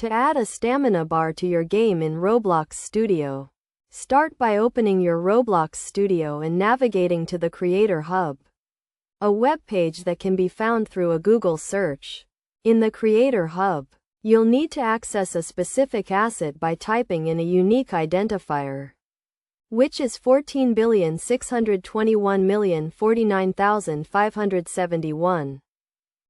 To add a stamina bar to your game in Roblox Studio, start by opening your Roblox Studio and navigating to the Creator Hub, a web page that can be found through a Google search. In the Creator Hub, you'll need to access a specific asset by typing in a unique identifier, which is 14,621,049,571,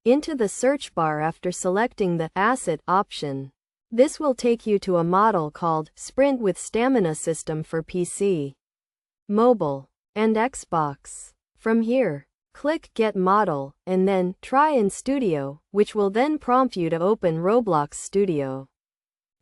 into the search bar after selecting the Asset option. This will take you to a model called Sprint with Stamina System for PC, mobile, and Xbox. From here, click Get Model, and then Try in Studio, which will then prompt you to open Roblox Studio.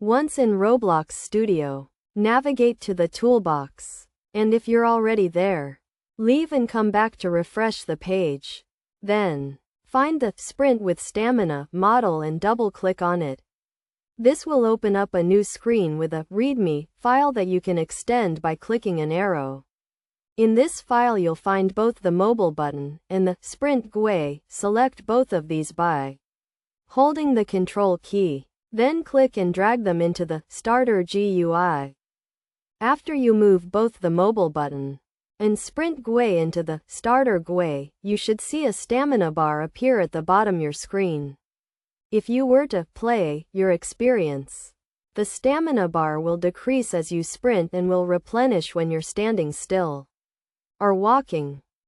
Once in Roblox Studio, navigate to the toolbox, and if you're already there, leave and come back to refresh the page. Then, find the Sprint with Stamina model and double-click on it. This will open up a new screen with a README file that you can extend by clicking an arrow. In this file you'll find both the mobile button and the Sprint GUI. Select both of these by holding the Control key. Then click and drag them into the Starter GUI. After you move both the mobile button and Sprint GUI into the Starter GUI, you should see a stamina bar appear at the bottom of your screen. If you were to play your experience, the stamina bar will decrease as you sprint and will replenish when you're standing still or walking.